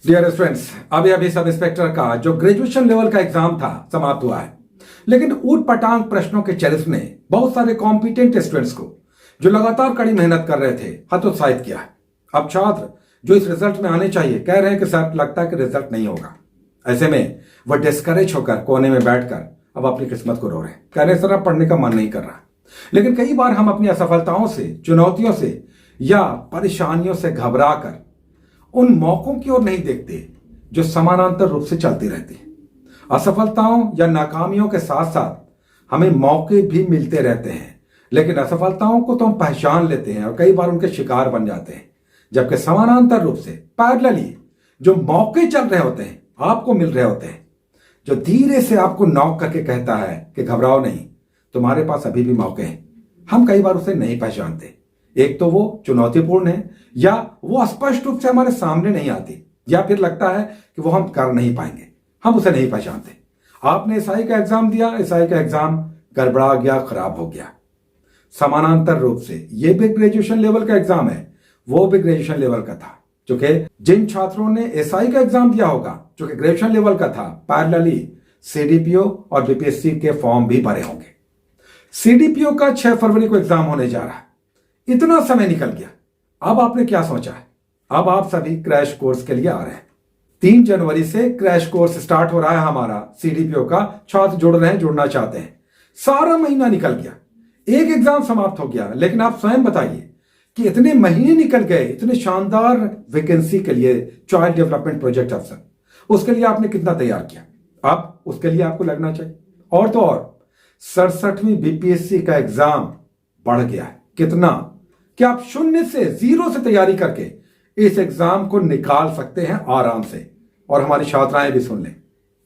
Dear students, अभी अभी sub inspector का जो ग्रेजुएशन लेवल का एग्जाम था समाप्त हुआ है। लेकिन ऊट पटांग प्रश्नों के चलित ने बहुत सारे कॉम्पिटेंट स्टूडेंट्स को जो लगातार कड़ी मेहनत कर रहे थे हतोत्साहित किया है। अब छात्र जो इस रिजल्ट में आने चाहिए कह रहे हैं कि सर लगता है कि रिजल्ट नहीं होगा। ऐसे में वह डिस्करेज होकर कोने में बैठकर अब अपनी किस्मत को रो रहे हैं। कह रहे सर अब पढ़ने का मन नहीं कर रहा। लेकिन कई बार हम अपनी असफलताओं से, चुनौतियों से या परेशानियों से घबरा कर उन मौकों की ओर नहीं देखते जो समानांतर रूप से चलती रहती है। असफलताओं या नाकामियों के साथ साथ हमें मौके भी मिलते रहते हैं, लेकिन असफलताओं को तो हम पहचान लेते हैं और कई बार उनके शिकार बन जाते हैं। जबकि समानांतर रूप से पैरेलली जो मौके चल रहे होते हैं, आपको मिल रहे होते हैं, जो धीरे से आपको नॉक करके कहता है कि घबराओ नहीं, तुम्हारे पास अभी भी मौके हैं। हम कई बार उसे नहीं पहचानते। एक तो वो चुनौतीपूर्ण है या वो स्पष्ट रूप से हमारे सामने नहीं आती, या फिर लगता है कि वो हम कर नहीं पाएंगे, हम उसे नहीं पहचानते। आपने एसआई का एग्जाम दिया, एसआई का एग्जाम गड़बड़ा गया, खराब हो गया। समानांतर रूप से ये भी ग्रेजुएशन लेवल का एग्जाम है, वो भी ग्रेजुएशन लेवल का था। क्योंकि जिन छात्रों ने एसआई का एग्जाम दिया होगा जो कि ग्रेजुएशन लेवल का था, पैरेलली सीडीपीओ और बीपीएससी के फॉर्म भी भरे होंगे। सीडीपीओ का 6 फरवरी को एग्जाम होने जा रहा है। इतना समय निकल गया। अब आपने क्या सोचा है? अब आप सभी क्रैश कोर्स के लिए आ रहे हैं। 3 जनवरी से क्रैश कोर्स स्टार्ट हो रहा है हमारा सीडीपीओ का। छात्र जुड़ रहे हैं, जुड़ना चाहते हैं। सारा महीना निकल गया, एक एग्जाम समाप्त हो गया। लेकिन आप स्वयं बताइए कि इतने महीने निकल गए इतने शानदार वैकेंसी के लिए, चाइल्ड डेवलपमेंट प्रोजेक्ट अफसर, उसके लिए आपने कितना तैयार किया? अब उसके लिए आपको लगना चाहिए। और तो और 67वीं बीपीएससी का एग्जाम बढ़ गया है। कितना कि आप शून्य से, जीरो से तैयारी करके इस एग्जाम को निकाल सकते हैं आराम से। और हमारी छात्राएं भी सुन लें,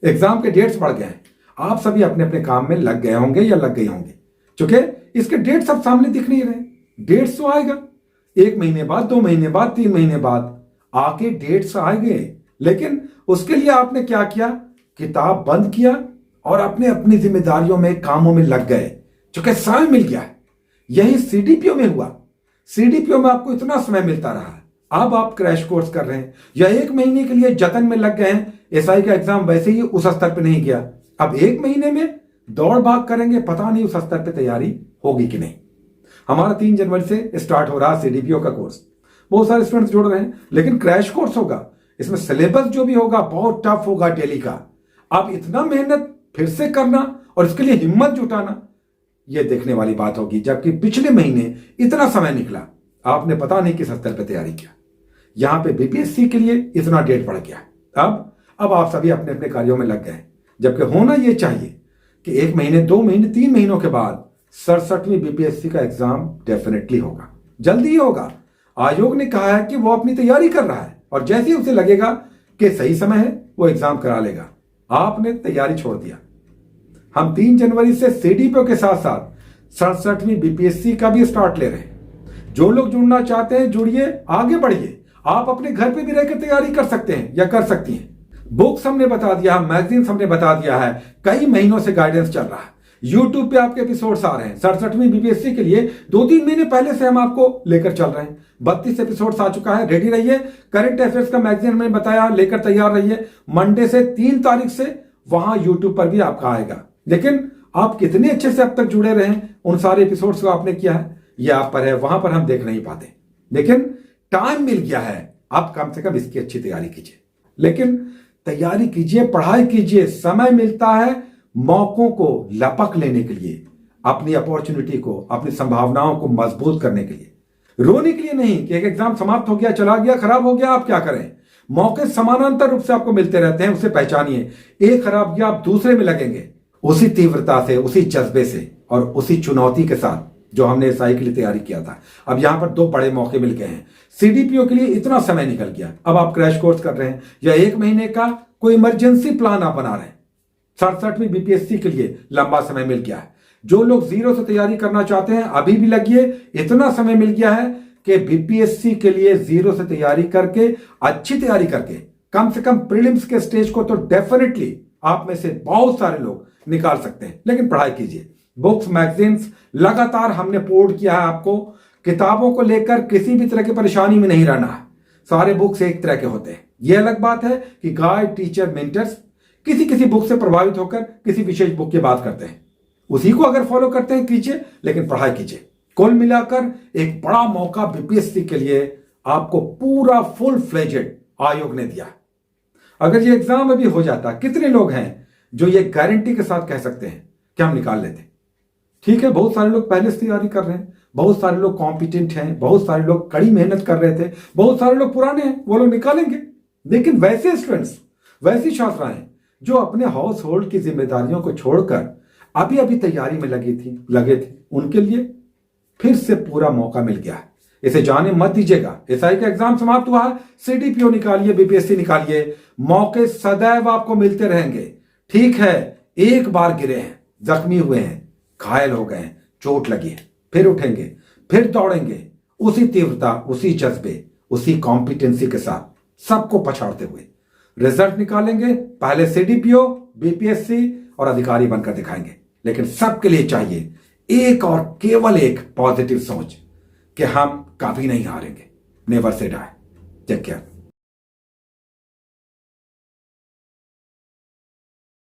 एग्जाम के डेट्स बढ़ गए हैं। आप सभी अपने अपने काम में लग गए होंगे या लग गई होंगे, क्योंकि इसके डेट्स सब सामने दिख नहीं रहे। डेट्स तो आएगा 1 महीने बाद, 2 महीने बाद, 3 महीने बाद आके डेट्स आएंगे। लेकिन उसके लिए आपने क्या किया? किताब बंद किया और अपने अपनी जिम्मेदारियों में, कामों में लग गए, क्योंकि समय मिल गया है। यही सीडीपीओ में हुआ। सीडीपीओ में आपको इतना समय मिलता रहा। अब आप क्रैश कोर्स कर रहे हैं या 1 महीने के लिए जतन में लग गए हैं। एसआई का एग्जाम वैसे ही उस स्तर पे नहीं गया, अब 1 महीने में दौड़ भाग करेंगे, पता नहीं उस स्तर पे तैयारी होगी कि नहीं। हमारा 3 जनवरी से स्टार्ट हो रहा सीडीपीओ का कोर्स। बहुत सारे स्टूडेंट्स जुड़ रहे हैं, लेकिन क्रैश कोर्स होगा। इसमें सिलेबस जो भी होगा बहुत टफ होगा डेली का। अब इतना मेहनत फिर से करना और इसके लिए हिम्मत जुटाना, यह देखने वाली बात होगी। जबकि पिछले महीने इतना समय निकला, आपने पता नहीं किस स्तर पर तैयारी किया। यहां पे बीपीएससी के लिए इतना डेट बढ़ गया। अब आप सभी अपने अपने कार्यों में लग गए। जबकि होना यह चाहिए कि 1 महीने, 2 महीने, 3 महीनों के बाद 67वीं बीपीएससी का एग्जाम डेफिनेटली होगा, जल्दी ही होगा। आयोग ने कहा है कि वो अपनी तैयारी कर रहा है और जैसे ही उसे लगेगा कि सही समय है वो एग्जाम करा लेगा। आपने तैयारी छोड़ दिया। हम 3 जनवरी से सीडीपीओ के साथ साथ 67वीं बीपीएससी का भी स्टार्ट ले रहे हैं। जो लोग जुड़ना चाहते हैं जुड़िए, आगे बढ़िए। आप अपने घर पे भी रहकर तैयारी कर सकते हैं या कर सकती हैं। बुक्स हमने बता दिया, मैगजीन्स हमने बता दिया है, कई महीनों से गाइडेंस चल रहा है। यूट्यूब पे आपके एपिसोड्स आ रहे हैं। 67वीं बीपीएससी के लिए 2-3 महीने पहले से हम आपको लेकर चल रहे हैं। 32 एपिसोड्स आ चुका है, रेडी रहिए। करंट अफेयर्स का मैगजीन मैंने बताया, लेकर तैयार रहिए। मंडे से 3 तारीख से वहां यूट्यूब पर भी आपका आएगा। लेकिन आप कितने अच्छे से अब तक जुड़े रहे, उन सारे एपिसोड्स को आपने किया है, यह आप पर है, वहां पर हम देख नहीं पाते। लेकिन टाइम मिल गया है, आप कम से कम इसकी अच्छी तैयारी कीजिए। लेकिन तैयारी कीजिए, पढ़ाई कीजिए। समय मिलता है मौकों को लपक लेने के लिए, अपनी अपॉर्चुनिटी को, अपनी संभावनाओं को मजबूत करने के लिए, रोने के लिए नहीं कि एक एग्जाम समाप्त हो गया, चला गया, खराब हो गया, आप क्या करें। मौके समानांतर रूप से आपको मिलते रहते हैं, उसे पहचानिए। एक खराब गया, आप दूसरे में लगेंगे उसी तीव्रता से, उसी जज्बे से और उसी चुनौती के साथ जो हमने एसआई के लिए तैयारी किया था। अब यहां पर 2 बड़े मौके मिल गए हैं। सीडीपीओ के लिए इतना समय निकल गया, अब आप क्रैश कोर्स कर रहे हैं या 1 महीने का कोई इमरजेंसी प्लान आप बना रहे हैं। 67वीं बीपीएससी के लिए लंबा समय मिल गया है। जो लोग जीरो से तैयारी करना चाहते हैं अभी भी लगिए। इतना समय मिल गया है कि बीपीएससी के लिए जीरो से तैयारी करके, अच्छी तैयारी करके, कम से कम प्रीलिम्स के स्टेज को तो डेफिनेटली आप में से बहुत सारे लोग निकाल सकते हैं। लेकिन पढ़ाई कीजिए। बुक्स, मैगजीन्स लगातार हमने पोर्ट किया है आपको। किताबों को लेकर किसी भी तरह की परेशानी में नहीं रहना है। सारे बुक्स एक तरह के होते हैं, यह अलग बात है कि गाइड, टीचर, मेंटर्स किसी किसी बुक से प्रभावित होकर किसी विशेष बुक की बात करते हैं, उसी को अगर फॉलो करते हैं कीजिए, लेकिन पढ़ाई कीजिए। कुल मिलाकर एक बड़ा मौका बीपीएससी के लिए आपको पूरा फुल फ्लेजेड आयोग ने दिया। अगर ये एग्जाम अभी हो जाता, कितने लोग हैं जो ये गारंटी के साथ कह सकते हैं कि हम निकाल लेते? ठीक है, बहुत सारे लोग पहले से तैयारी कर रहे हैं, बहुत सारे लोग कॉम्पिटेंट हैं, बहुत सारे लोग कड़ी मेहनत कर रहे थे, बहुत सारे लोग पुराने हैं, वो लोग निकालेंगे। लेकिन वैसे स्टूडेंट्स, वैसी छात्राएं जो अपने हाउस होल्ड की जिम्मेदारियों को छोड़कर अभी अभी तैयारी में लगे थे, उनके लिए फिर से पूरा मौका मिल गया है। इसे जाने मत दीजिएगा। एसआई का एग्जाम समाप्त हुआ है, सीडीपीओ निकालिए, बीपीएससी निकालिए, मौके सदैव आपको मिलते रहेंगे। ठीक है, एक बार गिरे हैं, जख्मी हुए हैं, घायल हो गए हैं, चोट लगी है, फिर उठेंगे, फिर दौड़ेंगे, उसी तीव्रता, उसी जज्बे, उसी कॉम्पिटेंसी के साथ, सबको पछाड़ते हुए रिजल्ट निकालेंगे। पहले सीडीपीओ, बीपीएससी और अधिकारी बनकर दिखाएंगे। लेकिन सबके लिए चाहिए एक और केवल एक पॉजिटिव सोच कि हम कभी नहीं हारेंगे। Never say die. Take care.